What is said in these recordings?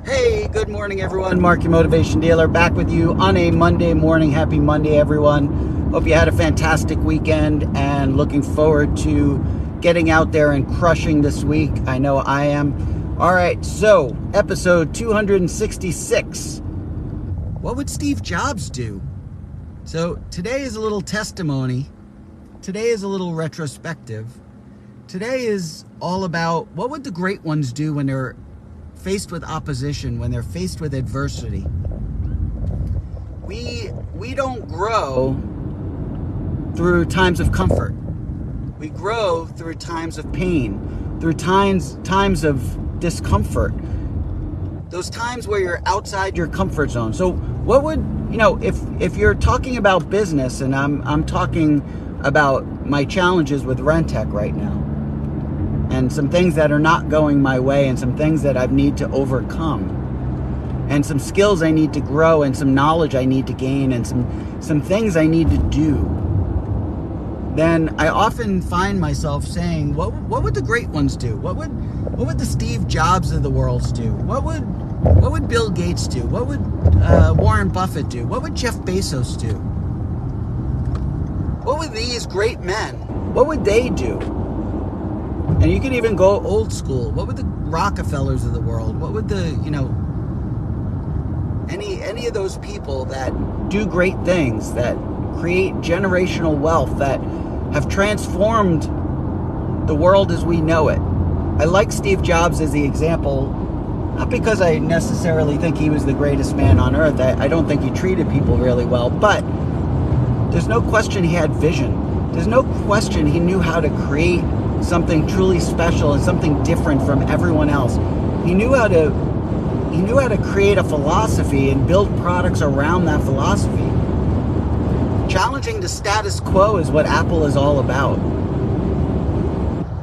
Hey, good morning, everyone. Mark, your motivation dealer, back with you on a Monday morning. Happy Monday, everyone. Hope you had a fantastic weekend and looking forward to getting out there and crushing this week. I know I am. All right, so episode 266. What would Steve Jobs do? So today is a little testimony. Today is a little retrospective. Today is all about what would the great ones do when they're faced with opposition, when they're faced with adversity. We don't grow through times of comfort. We grow through times of pain, through times of discomfort. Those times where you're outside your comfort zone. So what would, if you're talking about business, and I'm talking about my challenges with Rentec right now, and some things that are not going my way, and some things that I need to overcome, and some skills I need to grow, and some knowledge I need to gain, and some things I need to do, then I often find myself saying, what would the great ones do? What would the Steve Jobs of the world do? What would Bill Gates do? What would Warren Buffett do? What would Jeff Bezos do? What would these great men, what would they do? And you could even go old school. What would the Rockefellers of the world, what would the, any of those people that do great things, that create generational wealth, that have transformed the world as we know it. I like Steve Jobs as the example, not because I necessarily think he was the greatest man on earth. I don't think he treated people really well, but there's no question he had vision. There's no question he knew how to create something truly special and something different from everyone else. He knew how to create a philosophy and build products around that philosophy. Challenging the status quo is what Apple is all about.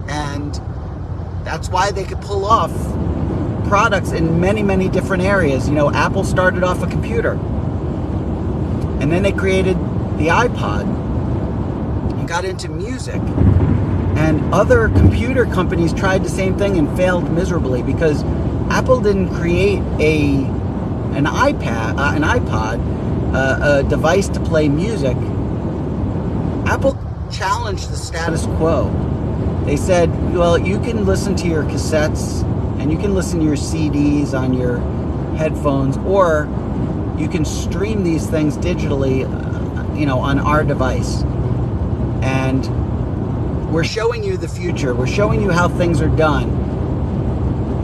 And that's why they could pull off products in many, many different areas. Apple started off a computer, and then they created the iPod and got into music. And other computer companies tried the same thing and failed miserably because Apple didn't create an iPod, a device to play music. Apple challenged the status quo. They said, well, you can listen to your cassettes and you can listen to your CDs on your headphones, or you can stream these things digitally, on our device. And we're showing you the future. We're showing you how things are done,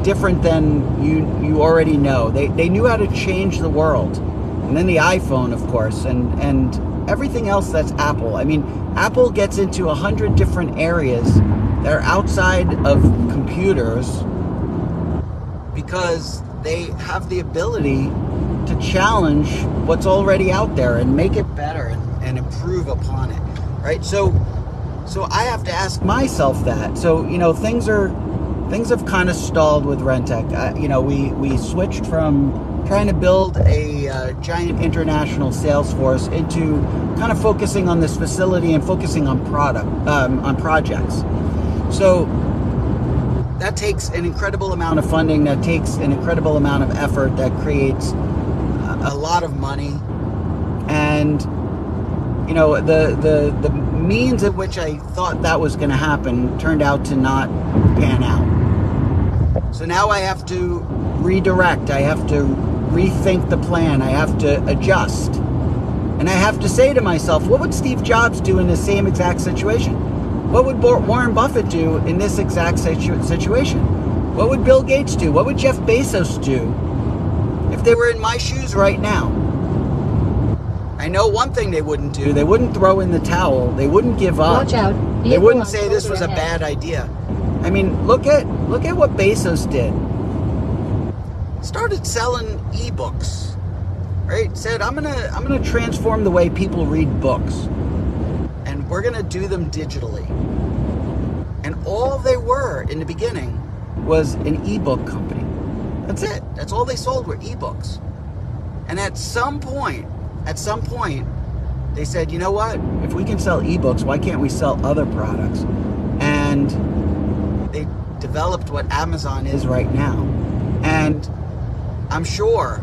different than you already know. They knew how to change the world. And then the iPhone, of course, and everything else that's Apple. I mean, Apple gets into 100 different areas that are outside of computers because they have the ability to challenge what's already out there and make it better and improve upon it, right? So I have to ask myself that. So, things have kind of stalled with Rentec. We switched from trying to build a giant international sales force into kind of focusing on this facility and focusing on projects. So that takes an incredible amount of funding. That takes an incredible amount of effort. That creates a lot of money. And the means at which I thought that was going to happen turned out to not pan out. So now I have to redirect. I have to rethink the plan. I have to adjust. And I have to say to myself, what would Steve Jobs do in the same exact situation? What would Warren Buffett do in this exact situation? What would Bill Gates do? What would Jeff Bezos do if they were in my shoes right now? I know one thing they wouldn't do. They wouldn't throw in the towel. They wouldn't give up. Watch out. They wouldn't say this was a bad idea. I mean, look at what Bezos did. Started selling ebooks, right? Said, I'm gonna transform the way people read books, and we're gonna do them digitally. And all they were in the beginning was an ebook company. That's it. That's all they sold were ebooks. And at some point, they said, you know what? If we can sell ebooks, why can't we sell other products? And they developed what Amazon is right now. And I'm sure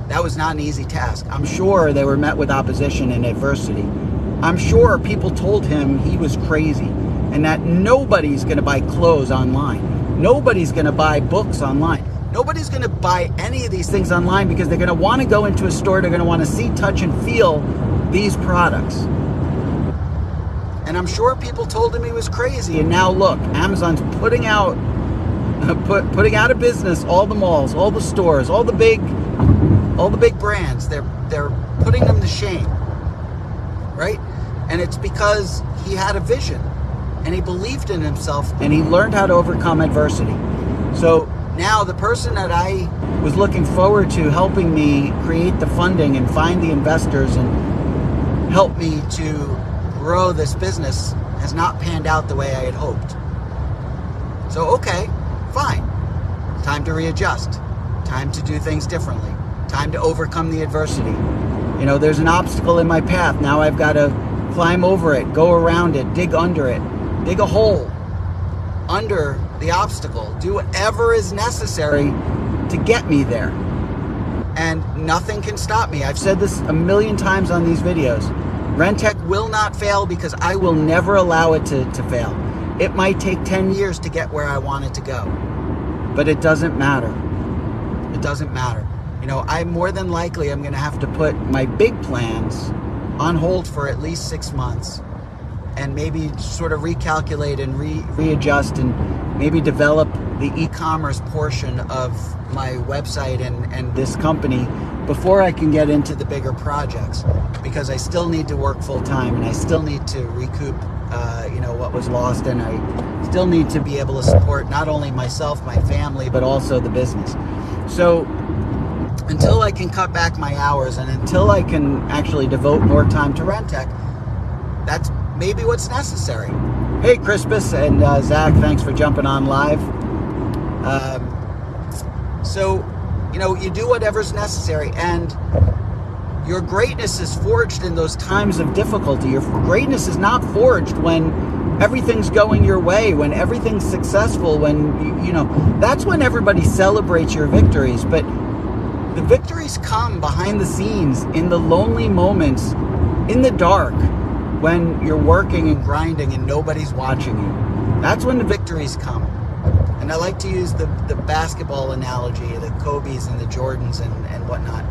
that was not an easy task. I'm sure they were met with opposition and adversity. I'm sure people told him he was crazy and that nobody's going to buy clothes online. Nobody's going to buy books online. Nobody's going to buy any of these things online because they're going to want to go into a store. They're going to want to see, touch, and feel these products. And I'm sure people told him he was crazy. And now look, Amazon's putting out of business all the malls, all the stores, all the big brands. They're putting them to shame, right? And it's because he had a vision and he believed in himself and he learned how to overcome adversity. So now the person that I was looking forward to helping me create the funding and find the investors and help me to grow this business has not panned out the way I had hoped. So, okay, fine. Time to readjust. Time to do things differently. Time to overcome the adversity. You know, there's an obstacle in my path. Now I've got to climb over it, go around it, dig under it, dig a hole under the obstacle, do whatever is necessary to get me there. And nothing can stop me. I've said this a million times on these videos. Rentec will not fail because I will never allow it to fail. It might take 10 years to get where I want it to go, but it doesn't matter. It doesn't matter. You know, I more than likely am going to have to put my big plans on hold for at least 6 months and maybe sort of recalculate and readjust and maybe develop the e-commerce portion of my website and this company before I can get into the bigger projects, because I still need to work full time and I still need to recoup what was lost, and I still need to be able to support not only myself, my family, but also the business. So until I can cut back my hours and until I can actually devote more time to Rentec, that's maybe what's necessary. Hey, Crispus and Zach, thanks for jumping on live. So, you do whatever's necessary, and your greatness is forged in those times of difficulty. Your greatness is not forged when everything's going your way, when everything's successful, when, that's when everybody celebrates your victories. But the victories come behind the scenes, in the lonely moments, in the dark, when you're working and grinding and nobody's watching you. That's when the victories come. And I like to use the basketball analogy, the Kobe's and the Jordans and whatnot.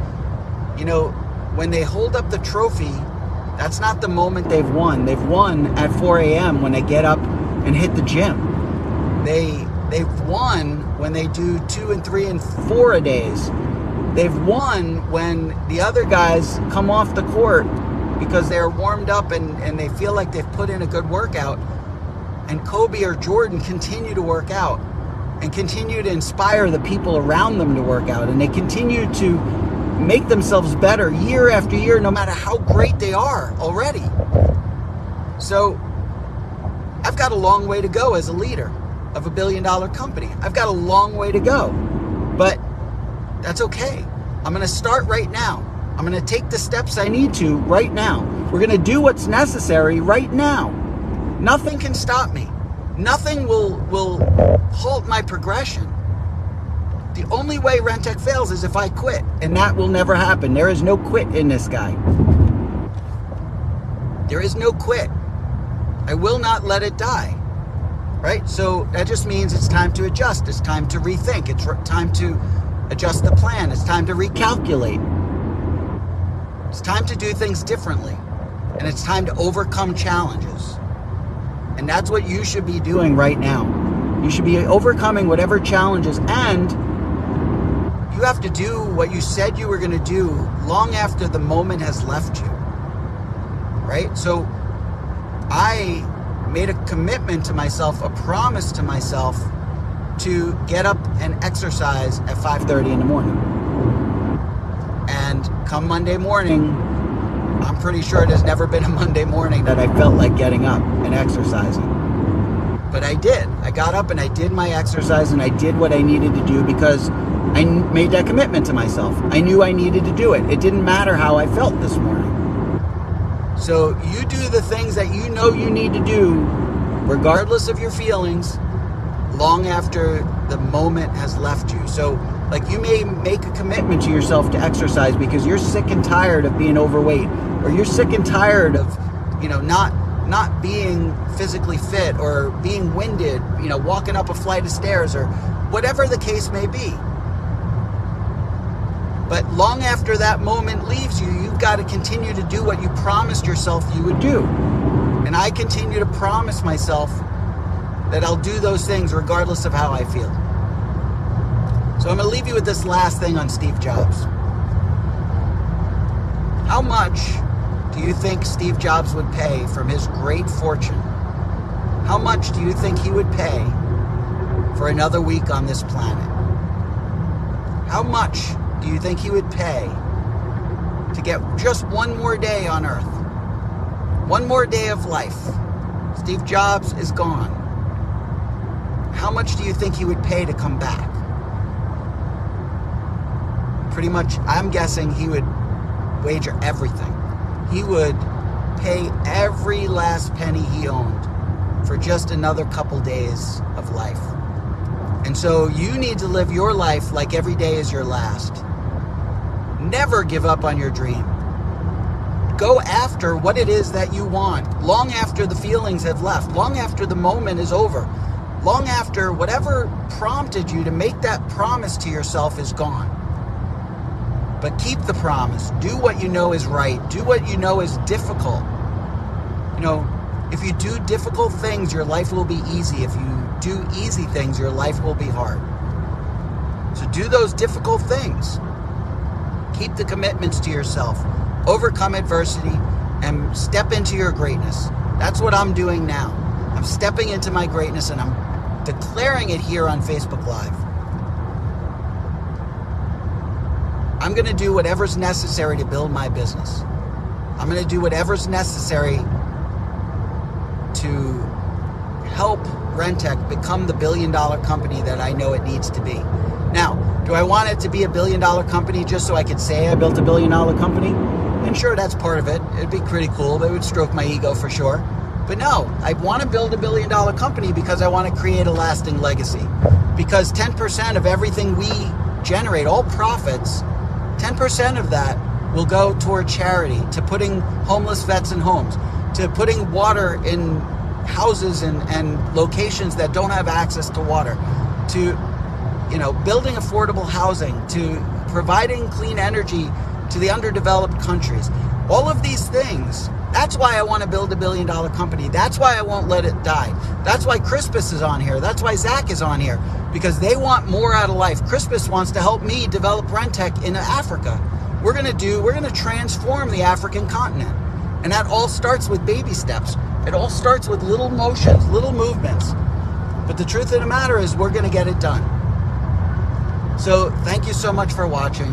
When they hold up the trophy, that's not the moment they've won. They've won at 4 a.m. when they get up and hit the gym. They've won when they do 2 and 3 and 4 a days. They've won when the other guys come off the court because they're warmed up and they feel like they've put in a good workout. And Kobe or Jordan continue to work out and continue to inspire the people around them to work out. And they continue to make themselves better year after year, no matter how great they are already. So I've got a long way to go as a leader of $1 billion company. I've got a long way to go, but that's okay. I'm going to start right now. I'm going to take the steps I need to right now. We're going to do what's necessary right now. Nothing can stop me. Nothing will halt my progression. The only way Rentec fails is if I quit, and that will never happen. There is no quit in this guy. There is no quit. I will not let it die, right? So that just means it's time to adjust. It's time to rethink. It's time to adjust the plan. It's time to recalculate. It's time to do things differently, and it's time to overcome challenges. And that's what you should be doing right now. You should be overcoming whatever challenges, and you have to do what you said you were going to do long after the moment has left you, right? So I made a commitment to myself, a promise to myself, to get up and exercise at 5:30 in the morning. And come Monday morning, I'm pretty sure there's never been a Monday morning that I felt like getting up and exercising. But I did. I got up and I did my exercise and I did what I needed to do because I made that commitment to myself. I knew I needed to do it. It didn't matter how I felt this morning. So you do the things that you know you need to do, regardless of your feelings, long after the moment has left you. So like you may make a commitment to yourself to exercise because you're sick and tired of being overweight, or you're sick and tired of, not being physically fit, or being winded, walking up a flight of stairs, or whatever the case may be. But long after that moment leaves you, you've got to continue to do what you promised yourself you would do. And I continue to promise myself that I'll do those things regardless of how I feel. So I'm going to leave you with this last thing on Steve Jobs. How much do you think Steve Jobs would pay from his great fortune? How much do you think he would pay for another week on this planet? How much do you think he would pay to get just one more day on Earth? One more day of life. Steve Jobs is gone. How much do you think he would pay to come back? Pretty much, I'm guessing he would wager everything. He would pay every last penny he owned for just another couple days of life. And so you need to live your life like every day is your last. Never give up on your dream. Go after what it is that you want, long after the feelings have left, long after the moment is over, long after whatever prompted you to make that promise to yourself is gone. But keep the promise. Do what you know is right. Do what you know is difficult. If you do difficult things, your life will be easy. If you do easy things, your life will be hard. So do those difficult things. Keep the commitments to yourself. Overcome adversity and step into your greatness. That's what I'm doing now. I'm stepping into my greatness and I'm declaring it here on Facebook Live. I'm going to do whatever's necessary to build my business. I'm going to do whatever's necessary to help Rentec become the billion-dollar company that I know it needs to be. Now, do I want it to be a billion-dollar company just so I could say I built a billion-dollar company? And sure, that's part of it. It'd be pretty cool. That would stroke my ego for sure. But no, I want to build a billion-dollar company because I want to create a lasting legacy. Because 10% of everything we generate, all profits, 10% of that will go toward charity, to putting homeless vets in homes, to putting water in houses and locations that don't have access to water, to building affordable housing, to providing clean energy to the underdeveloped countries. All of these things, that's why I want to build a billion-dollar company. That's why I won't let it die. That's why Crispus is on here. That's why Zach is on here, because they want more out of life. Crispus wants to help me develop Rentec in Africa. We're going to transform the African continent. And that all starts with baby steps. It all starts with little motions, little movements. But the truth of the matter is we're going to get it done. So thank you so much for watching.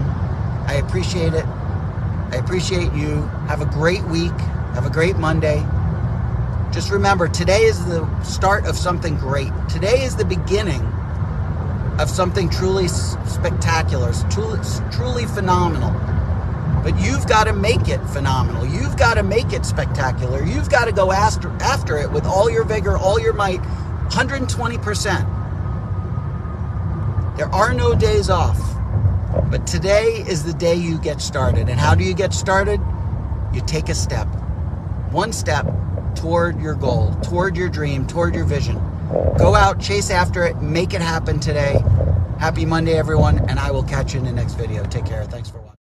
I appreciate it. I appreciate you. Have a great week. Have a great Monday. Just remember, today is the start of something great. Today is the beginning of something truly spectacular, truly phenomenal. But you've got to make it phenomenal. You've got to make it spectacular. You've got to go after it with all your vigor, all your might, 120%. There are no days off. But today is the day you get started. And how do you get started? You take a step. One step toward your goal, toward your dream, toward your vision. Go out, chase after it, make it happen today. Happy Monday, everyone, and I will catch you in the next video. Take care. Thanks for watching.